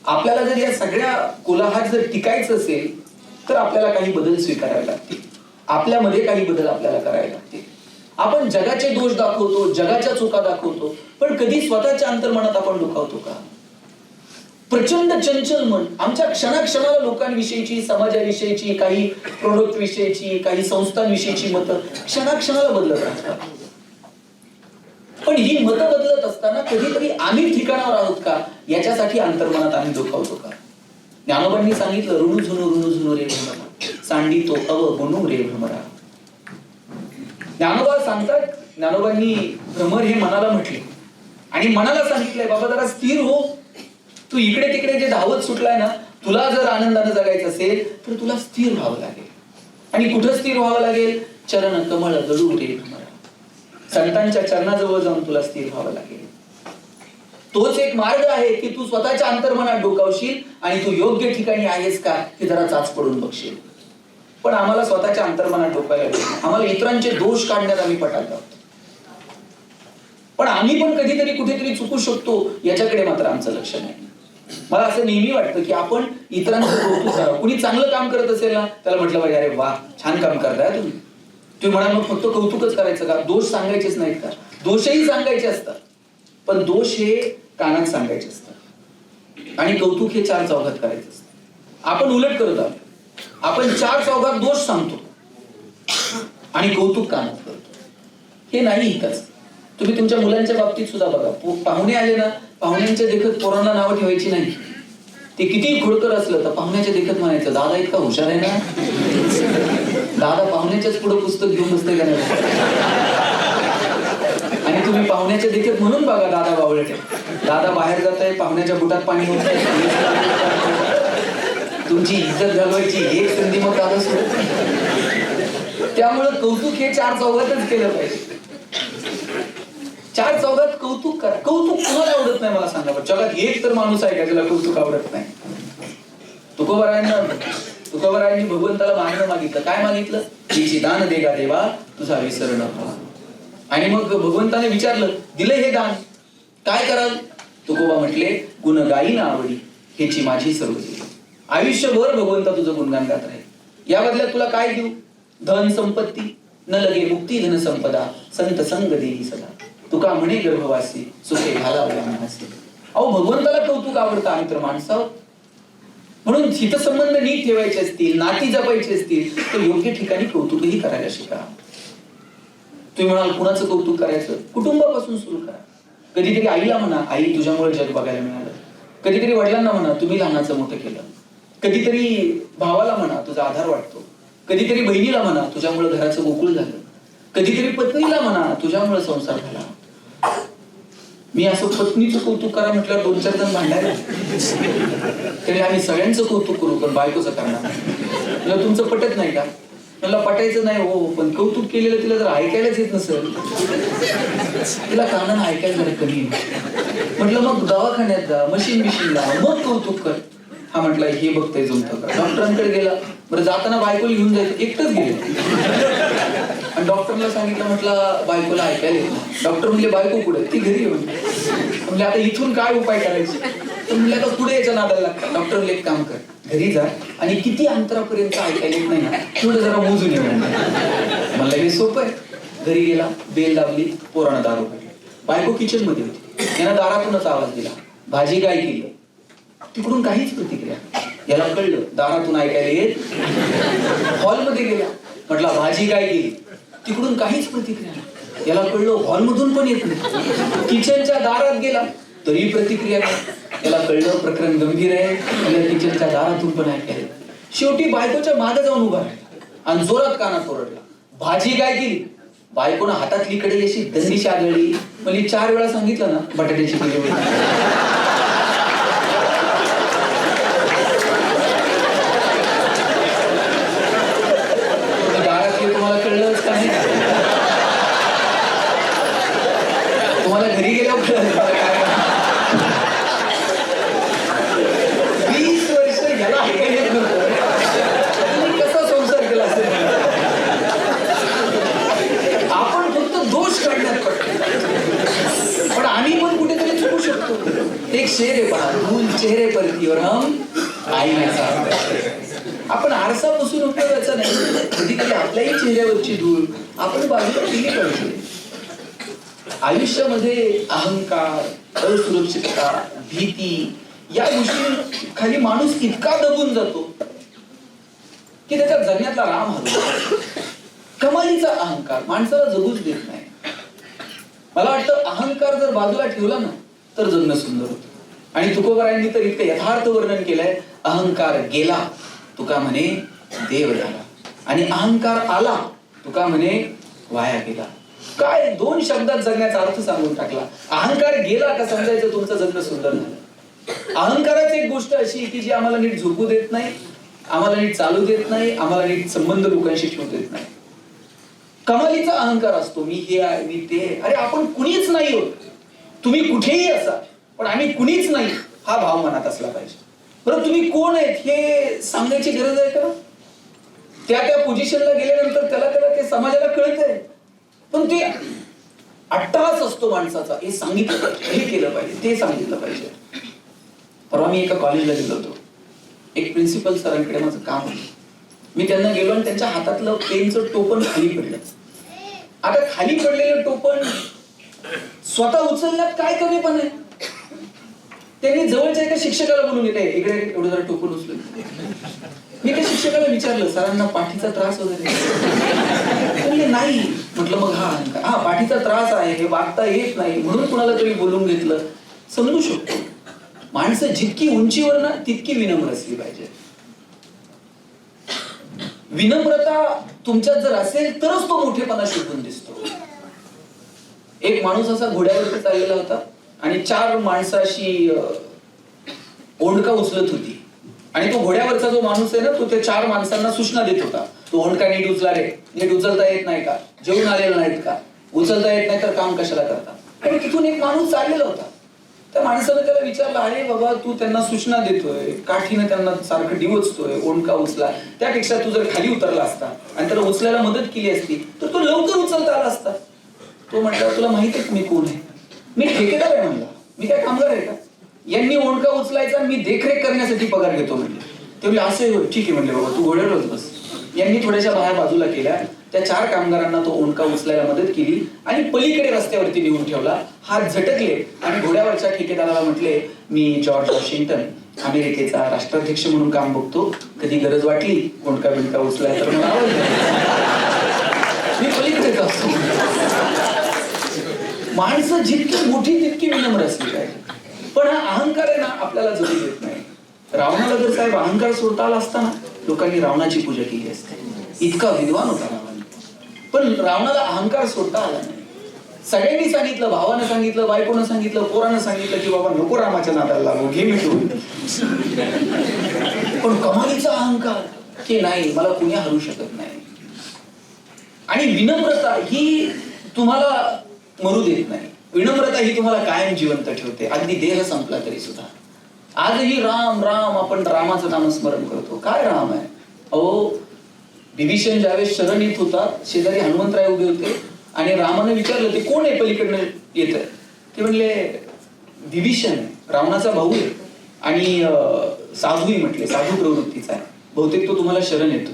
आपल्याला जर या सगळ्या कोलाहात जर टिकायचं असेल तर आपल्याला काही बदल स्वीकारावे लागतील. आपल्यामध्ये काही बदल आपल्याला करावे लागतील. आपण जगाचे दोष दाखवतो, जगाच्या चुका दाखवतो, पण कधी स्वतःच्या अंतर्मनात आपण दुखावतो का? प्रचंड चंचल मन, आमच्या क्षणाक्षणाला लोकांविषयीची, समाजाविषयीची, काही प्रोडक्ट विषयीची, काही संस्थांविषयीची मतं क्षणाक्षणाला बदलत राहतात. पण ही मतं बदलत असताना कधीतरी आम्ही ठिकाणावर आहोत का याच्यासाठी अंतर्मनात आम्ही दुखावतो का? ज्ञानोबांनी सांगितलं, ऋणू झुनू रे भ्रमरा, सांडी तो अव गुणू रे भ्रमरा. ज्ञानोबा सांगतात, ज्ञानोबांनी भ्रमर हे मनाला म्हटले आणि मनाला सांगितलंय, बाबा जरा स्थिर हो. तू इकडे तिकडे जे धावत सुटलाय ना, तुला जर आनंदाने जगायचं असेल तर तुला स्थिर व्हावं लागेल. आणि कुठं स्थिर व्हावं लागेल? चरण कमळ गळू रे भ्रमरा. संतांच्या चरणाजवळ जाऊन तुला स्थिर व्हावं लागेल. तोच एक मार्ग आहे की तू स्वतःच्या अंतर्मनात डोकावशील आणि तू योग्य ठिकाणी आहेस का हे जरा चाच पडून बघशील. पण आम्हाला स्वतःच्या अंतर्मनात डोकायला लागेल. आम्हाला इतरांचे दोष काढण्यात आम्ही पटात आहोत. पण आम्ही पण कधीतरी कुठेतरी चुकू शकतो याच्याकडे मात्र आमचं लक्ष नाही. मला असं नेहमी वाटतं की आपण इतरांचं कौतुक करावं. कुणी चांगलं काम करत असेल ना, त्याला म्हटलं पाहिजे, अरे वा छान काम करताय तुम्ही. तुम्ही म्हणा मग फक्त कौतुकच करायचं का? दोष सांगायचेच नाहीत का? दोषही सांगायचे असतात, पण दोष हे कानात सांगायचे असतात आणि कौतुक हे 4 चौघात करायचं असतं. आपण उलट करत आहोत. आपण 4 चौघात दोष सांगतो आणि कौतुक कानात करतो. हे नाही हितच. तुम्ही तुमच्या मुलांच्या बाबतीत सुद्धा बघा, पाहुणे आले ना, पाहुण्यांच्या देखत पोरांना नावं ठेवायची नाही. ते किती खोडकर असलं तर पाहुण्याच्या देखत म्हणायचं, दादा इतका हुशार आहे ना. दादा पाहुण्याच्याच पुढे पुस्तक घेऊन बसते का नाही? आणि तुम्ही पाहुण्याच्या देखत म्हणून बघा, दादा बावळट आहे, दादा बाहेर जात आहे, पाहुण्याच्या बुटात पाणी होत आहे. तुमची इज्जत घालवायची एक संधी मग दादा सोडत. त्यामुळे कौतुक हे 4 चौघातच केलं पाहिजे. 4 चौघात कौतुक करा. कौतुक कुणाला आवडत नाही मला सांगा. जगात एक तर माणूस आहे का ज्याला कौतुक आवडत नाही? तुकोबारायांनी भगवंताला मागणं मागितलं. काय मागितलं? तिची दान देगा देवा तुझा विसर न व्हावा. आणि मग भगवंताने विचारलं, दिलं हे दान, काय कराल? तुकोबा म्हटले, गुण गायी आवडी हेची माझी सर्व जीव. आयुष्यभर भगवंता तुझं गुणगान गात राहील. या बदल्यात तुला काय देऊ? धन संपत्ती न लगे मुक्ती धन संपदा संत संग देई सदा. तुका म्हणे गर्भवासी सुखे घालावया मनासी. अहो भगवंताला कौतुक आवडतं, आम्ही तर माणसं. म्हणून हितसंबंध नीट ठेवायचे असतील, नाती जपायची असतील तर योग्य ठिकाणी कौतुकही करायला शिका. तुम्ही म्हणाल कुणाचं कौतुक करायचं? कुटुंबापासून सुरू करा. कधीतरी आईला म्हणा, आई तुझ्यामुळे जग बघायला मिळालं. कधीतरी वडिलांना म्हणा, तुम्ही लहानाचं मोठं केलं. कधीतरी भावाला म्हणा, तुझा आधार वाटतो. कधीतरी बहिणीला म्हणा, तुझ्यामुळे घराचं गोकुळ झालं. कधीतरी पत्नीला म्हणा, तुझ्यामुळे संसार झाला. मी असं पत्नीचं कौतुक करा म्हटल्यावर 2-4 जण भांडायला. तरी आम्ही सगळ्यांचं कौतुक करू, पण बायकोचं करणार. तुला तुमचं पटत नाही का? मला पटायचं नाही हो, पण कौतुक केलेलं तिला जर ऐकायलाच येत नसेल, तिला कानानं ऐकायला जरा कमी. म्हटलं मग दवाखान्यात जा, मशीन लावा, मग कौतुक कर. हा म्हटलं हे बघतंय जमतं का? डॉक्टरांकडे गेला. बरं जाताना बायकोला घेऊन जायचं, एकटंच गेले. आणि डॉक्टरला सांगितलं, म्हटलं बायकोला ऐकायला येत नाही. डॉक्टर म्हणले बायको पुढे, ती घरी येऊन म्हणजे आता इथून काय उपाय करायचे? तर म्हणले आता पुढे याच्या नादाला लागतात. डॉक्टर म्हणले एक काम कर, घरी जा आणि किती अंतरापर्यंत ऐकायला येत नाही ना तेवढं जरा मोजून ये. मला हे सोपं आहे. घरी गेला, बेल दाबली, पोरानं दारू काढली. बायको किचन मध्ये होती, यानं दारातूनच आवाज दिला, भाजी काय केली? तिकडून काहीच प्रतिक्रिया. याला कळलं दारातून ऐकायला येत. हॉलमध्ये गेला, म्हटलं भाजी काय केली? तिकडून काहीच प्रतिक्रिया. याला कळलं हॉलमधून पण येत नाही. किचनच्या दारात गेला तरी प्रतिक्रिया नाही. याला कळलं प्रकरण गंभीर आहे, किचनच्या दारातून पण ऐकायला. शेवटी बायकोच्या मागे जाऊन उभा राहिला आणि जोरात कानात ओरडला, भाजी काय केली? बायकोनं हातातली कढई अशी दंडीशी आदळली. म्हणजे 4 वेळा सांगितलं ना बटाट्याची केली. तुम्हाला कळलंच का नाही? तुम्हाला घरी गेल्यावर कळलं. 20 वर्ष याला ऐकायला येत नव्हतं. तुम्ही कसा संसार केला असेल? आपण फक्त दोष काढण्यात पडतो, पण आम्ही पण कुठेतरी चुकू शकतो. एक शेर आहे पहा, धूल चेहरे परती और हम आईनाचा. आपण आरसा बसून उपयोगाचा नाही. कधी कधी आपल्याही चेहऱ्यावरची धूळ आपण बाजूला केली पाहिजे. आयुष्यामध्ये अहंकार, असुरक्षितता, भीती या गोष्टी खाली माणूस इतका दबून जातो की त्याच्या जगण्यातला राम हरवतो. कमालीचा अहंकार माणसाला जगूच देत नाही. मला वाटतं अहंकार जर बाजूला ठेवला ना तर जगणं सुंदर होतं. आणि तुकोबारायांनी तर इतकं यथार्थ वर्णन केलंय, अहंकार गेला तुका म्हणे देव झाला, आणि अहंकार आला तुका म्हणे वाया गेला. काय 2 शब्दात जगण्याचा अर्थ सांगून टाकला. अहंकार गेला का समजायचं तुमचं जगणं सुंदर झालं. अहंकाराची एक गोष्ट अशी की जी आम्हाला नीट झोपू देत नाही, आम्हाला नीट चालू देत नाही, आम्हाला नीट संबंध लोकांशी ठेवू देत नाही. कमालीचा अहंकार असतो, मी हे आहे, मी ते. अरे आपण कुणीच नाही होत. तुम्ही कुठेही असा, पण आम्ही कुणीच नाही हा भाव मनात असला पाहिजे. बरं तुम्ही कोण आहेत हे सांगायची गरज आहे का? त्या पोझिशनला गेल्यानंतर त्याला ते समाजाला कळतंय, पण ते अट्टहास असतो माणसाचा. हे सांगितलं पाहिजे, हे केलं पाहिजे, ते सांगितलं पाहिजे. परवा मी एका कॉलेजला गेलो होतो. एक प्रिन्सिपल सरांकडे माझं काम होतं. मी त्यांना गेलो आणि त्यांच्या हातातलं पेनचं टोपण खाली पडलं. आता खाली पडलेलं टोपण स्वतः उचलण्यात काय कमीपण आहे? त्यांनी जवळच्या एका शिक्षकाला बोलून येते, इकडे एवढं जरा टोपण उचलून. मी त्या शिक्षकाला विचारलं, सरांना पाठीचा त्रास वगैरे? नाही. म्हटलं मग हा पाठीचा त्रास आहे, हे वागता येत नाही म्हणून कुणाला तरी बोलून घेतलं. समजू शकतो. माणसं जितकी उंचीवर ना तितकी विनम्र असली पाहिजे. विनम्रता तुमच्यात जर असेल तरच तो मोठेपणा शोधून दिसतो. एक माणूस असा घोड्यावरती चाललेला होता आणि 4 माणसाशी ओंडका उचलत होती, आणि तो घोड्यावरचा जो माणूस आहे ना तो त्या 4 माणसांना सूचना देत होता, तो ओंडका नीट उचला रे, नीट उचलता येत नाही का, जेवून आलेला नाहीत का, उचलता येत नाही तर काम कशाला करता. आणि तिथून एक माणूस चाललेला होता. त्या माणसानं त्याला विचारलं, अरे बाबा तू त्यांना सूचना देतोय, काठीनं त्यांना सारखं डिवचतोय, ओंडका उचला, त्यापेक्षा तू जर खाली उतरला असता आणि त्याला उचलायला मदत केली असती तर तो लवकर उचलता आला असता. तो म्हटला, तुला माहित आहे मी कोण आहे? मी ठेकेदार आहे म्हणला, मी काय कामगार आहे का? यांनी ओंडका उचलायचा मी देखरेख करण्यासाठी पगार घेतो म्हणले. ते म्हणले असं ठीक आहे म्हणले, बाबा तू घोड्यावरच बस. यांनी थोड्याशा बाहेर बाजूला केल्या, त्या 4 कामगारांना तो ओंडका उचलायला मदत केली आणि पलीकडे रस्त्यावरती नेऊन ठेवला. हात झटकले आणि घोड्यावरच्या ठेकेदाराला म्हटले, मी जॉर्ज वॉशिंग्टन अमेरिकेचा राष्ट्राध्यक्ष म्हणून काम बघतो, कधी गरज वाटली ओंडका बिंडका उचलाय तर मला आवाज द्या, मी पलीकडे असतो. माणसं जितकी मोठी तितकी विनम्र असली पाहिजे. पण हा अहंकार आहे ना आपल्याला जगू देत नाही. रावणाला जर साहेब अहंकार सोडता आला असताना लोकांनी रावणाची पूजा केली असते. इतका विद्वान होता रावण, पण रावणाला अहंकार सोडता आला नाही. सगळ्यांनी सांगितलं, भावानं सांगितलं, बायकोनं सांगितलं, पोरानं सांगितलं की बाबा नको रामाच्या नादाला लागू, घे मिटून. पण कमालीचा अहंकार की नाही, मला कुणी हरू शकत नाही. आणि विनम्रता ही तुम्हाला मरू देत नाही. विनम्रता ही तुम्हाला कायम जिवंत ठेवते, अगदी देह संपला तरी सुद्धा. आजही राम राम आपण रामाचं नामस्मरण करतो. काय राम आहे? अहो, विभीषण ज्यावेळेस शरण येत होता, शेजारी हनुमंतराय उभे होते आणि रामाने विचारलं, ते कोण आहे पलीकडनं येत? ते म्हणले विभीषण, रावणाचा भाऊ आहे आणि साधूही म्हटले, साधू प्रवृत्तीचा आहे, बहुतेक तो तुम्हाला शरण येतोय.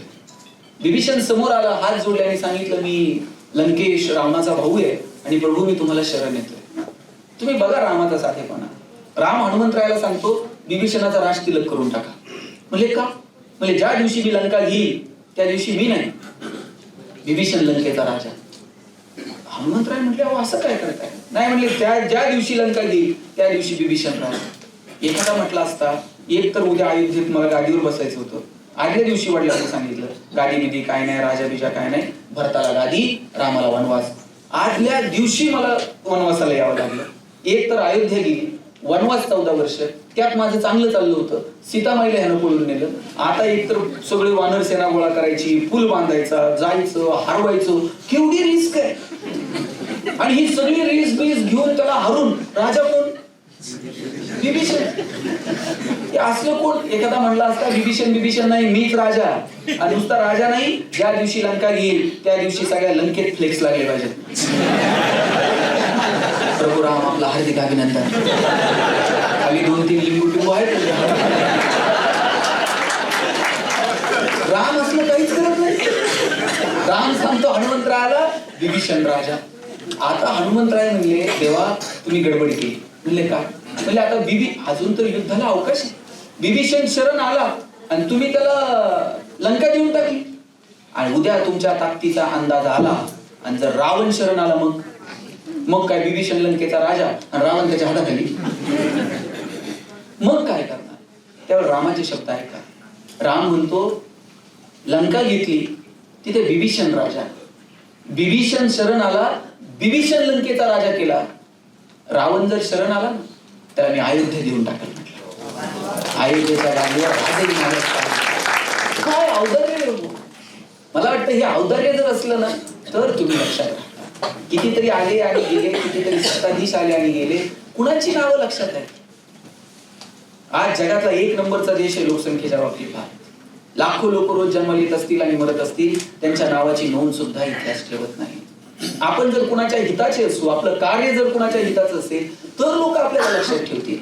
विभीषण समोर आला, हात जोडले आणि सांगितलं, मी लंकेश रावणाचा भाऊ आहे आणि प्रभू मी तुम्हाला शरण येतोय. तुम्ही बघा रामाचा साधेपणा. राम हनुमंतरायाला सांगतो, विभीषणाचा राज तिलक करून टाका. म्हणजे का? म्हणजे ज्या दिवशी मी लंका घेईल त्या दिवशी मी नाही, विभीषण लंकेचा राजा. हनुमंतराय म्हटले, अहो असं काय करताय? नाही म्हणले, ज्या दिवशी लंका घेईल त्या दिवशी विभीषण राजा. एखादा म्हटला असता, एक तर उद्या अयोध्येत मला गादीवर बसायचं होतं, आदल्या दिवशी वडिलांनी सांगितलं गादी बिदी काय नाही, राजा बिजा काय नाही, भरताला गादी, रामाला वनवास. आदल्या दिवशी मला वनवासाला यावं लागलं. एक तर अयोध्या गेली, वनवास 14 वर्ष, त्यात माझं चांगलं चाललं होतं, सीतामाईला ह्यानं पळून नेलं. आता एक तर सगळे वानर सेना गोळा करायची, पूल बांधायचा, जायचं, हरवायचं, केवढी रिस्क आहे. आणि ही सगळी रिस्क घेऊन त्याला हरून राजा कोण? विभीषण. असलं कोण? एखादा म्हणला असता, विभीषण नाही, मीच राजा. आणि नुसता राजा नाही, ज्या दिवशी लंका घेईल त्या दिवशी सगळ्या लंकेत फ्लेक्स लागले पाहिजेत, प्रभू राम आपला हार्दिक अभिनंदन. खाली 2-3 लिंबू टिंबू आहेत. राम असलं काहीच करत नाही. राम सांगतो हनुमंतरायाला, विभीषण राजा. आता हनुमंतराय म्हणले, देवा तुम्ही गडबड केली. म्हणले काय? म्हणजे आता अजून तर युद्धाला अवकाश आहे. विभीषण शरण आला आणि तुम्ही त्याला लंका देऊन टाकली. आणि उद्या तुमच्या ताकदीचा अंदाज आला आणि जर रावण शरण आला, मग काय? विभीषण लंकेचा राजा आणि रावण त्याच्या हाताखाली, मग काय करणार? त्यावेळी रामाचे शब्द आहे का? राम म्हणतो, लंका घेतली तिथे विभीषण राजा, विभीषण शरण आला, विभीषण लंकेचा राजा केला. रावण जर शरण आला ना, त्याला मी अयोध्या देऊन टाकेल. अयोध्येच्या राजावर राजाही महाराज. काय औदार्य! मला वाटतं हे औदार्य जर असलं ना तर तुम्ही लक्षात राहता. कितीतरी आले आणि गेले, कितीतरी सत्ताधीश आले आणि गेले, कुणाची नावं लक्षात आहेत? आज जगातला 1 नंबरचा देश आहे लोकसंख्येच्या बाबतीत भारत. लाखो लोक रोज जन्माला येत असतील आणि मरत असतील, त्यांच्या नावाची नोंद सुद्धा इतिहास ठेवत नाही. आपण जर कुणाच्या हिताचे असू, आपलं कार्य जर कुणाच्या हिताचं असेल तर लोक आपल्याला लक्षात ठेवतील.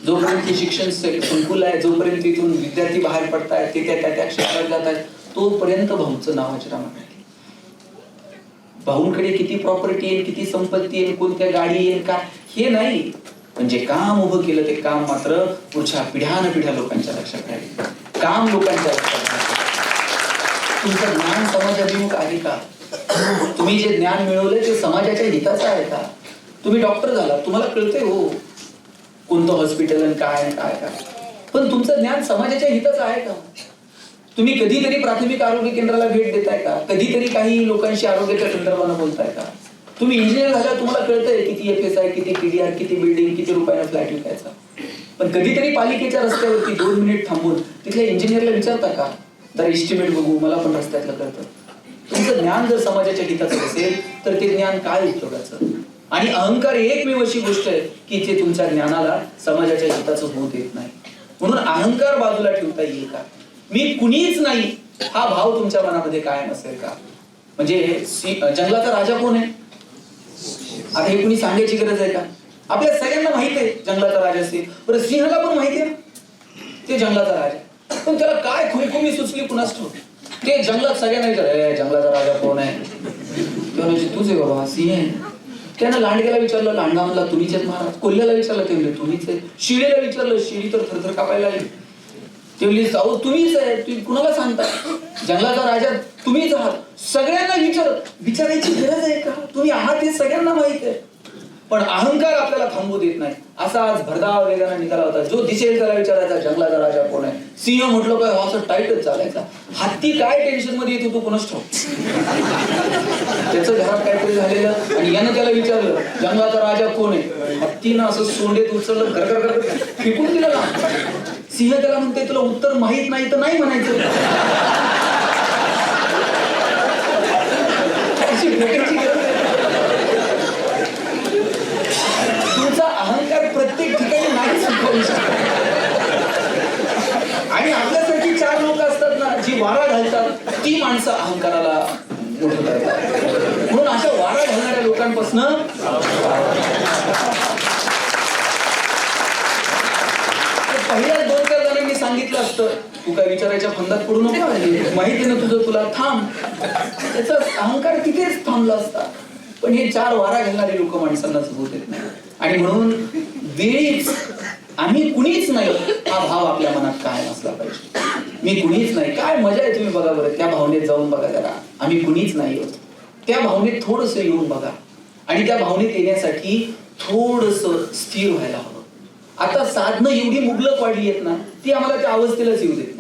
जोपर्यंत शिक्षण संकुल आहे, जोपर्यंत इथून विद्यार्थी बाहेर पडतायत, ते त्या क्षेत्रात जात आहेत, तोपर्यंत भाऊचं नाव अजरामर आहे. भाऊंकडे किती प्रॉपर्टी आहे, किती संपत्ती आहे, कोणत्या गाडी आहे, का हे नाही, पण जे काम उभं केलं ते काम मात्र पुढच्या पिढ्यानपिढ्या लोकांच्या लक्षात राहील. काम लोकांच्या लक्षात राहील. तुमचं ज्ञान समाजाभिमुख आहे का? तुम्ही जे ज्ञान मिळवलंय ते समाजाच्या हिताचं आहे का? तुम्ही डॉक्टर झाला, तुम्हाला कळतंय हो कोणतं हॉस्पिटल आणि काय काय काय, पण तुमचं ज्ञान समाजाच्या हिताचं आहे का? तुम्ही कधीतरी प्राथमिक आरोग्य केंद्राला भेट देताय का? कधीतरी काही लोकांशी आरोग्याच्या संदर्भानं बोलताय का? तुम्ही इंजिनियर झाल्यावर तुम्हाला कळतंय किती FSI, किती PDR, किती बिल्डिंग, किती रुपयाला फ्लॅट विकायचा. पण कधीतरी पालिकेच्या रस्त्यावरती 2 मिनिट थांबून तिथल्या इंजिनियरला विचारता का, जरा एस्टिमेट बघू, मला पण रस्त्यातलं कळतं. तुमचं ज्ञान जर समाजाच्या हिताचं असेल तर ते ज्ञान काय उपयोगाचं? आणि अहंकार एकमेव अशी गोष्ट आहे की ते तुमच्या ज्ञानाला समाजाच्या हिताचं होऊ देत नाही. म्हणून अहंकार बाजूला ठेवता येईल का? मी कुणीच नाही हा भाव तुमच्या मनामध्ये कायम असेल का? म्हणजे जंगलाचा राजा कोण आहे? आता हे कुणी सांगायची गरज आहे का? आपल्या सगळ्यांना माहित आहे जंगलाचा राजा असते. बरं सिंहाला पण माहिती आहे ते जंगलाचा राजा, पण त्याला काय खुरीखुमी सुचली कुणास ठाऊक. ते जंगलात सगळ्यांना विचार जंगलाचा राजा कोण आहे? तूच आहे बाबा, सिंह आहे. त्यानं लांडग्याला विचारलं, लांडगा म्हणला तुम्हीच आहेत महाराज. कोल्ह्याला विचारलं, ते म्हणले तुम्हीच आहे. शिळेला विचारलं, शिळी तर थरथर कापायला लागली. ते म्हणली अहो तुम्हीच आहे, तुम्ही कुणाला सांगता? जंगलाचा राजा तुम्हीच आहात. सगळ्यांना विचारायची गरज आहे का? तुम्ही आहात हे सगळ्यांना माहित आहे. पण अहंकार आपल्याला थांबू देत नाही. असा आज भरधाव वेगाने निघाला होता. जो दिसेल त्याला विचारायचा जंगलाचा राजा कोण आहे? सिंह म्हटलं काय असं टाईटच चालायचा. हत्ती काय टेन्शन मध्ये येत होतो कोणाच ठाऊक. त्याचं घरात काहीतरी झालेलं आणि यानं त्याला विचारलं जंगलाचा राजा कोण आहे? हत्तीनं असं सोंडेत उचललं, घर फेकून दिलं ना. सिंह त्याला म्हणते तुला उत्तर माहित नाही तर नाही म्हणायचं. तुमचा अहंकार प्रत्येक ठिकाणी नाही संपवू शकतो. आणि आपल्यासाठी 4 लोक असतात ना जी वारा घालतात, ती माणसं अहंकाराला मोठं करतात. म्हणून अशा वारा घालणाऱ्या लोकांपासून पहिल्या 2-4 जणांनी सांगितलं असतं तू काय विचारायच्या फंदात पडू नको, माहिती ना तुझं तुला थांब, त्याचा अहंकार तिथेच थांबला असता. पण हे 4 वारा घालणारे लोक माणसांना जगू देत नाही. आणि म्हणून वेळीच आम्ही कुणीच नाही हा भाव आपल्या मनात कायम असला पाहिजे. मी कुणीच नाही, काय मजा आहे तुम्ही बघा बरं, त्या भावनेत जाऊन बघा जरा. आम्ही कुणीच नाही होत त्या भावनेत थोडस येऊन बघा. आणि त्या भावनेत येण्यासाठी थोडस स्थिर व्हायला हवं. आता साधनं एवढी मुबलक वाढली आहेत ना, ती आम्हाला त्या अवस्थेलाच येऊ देत.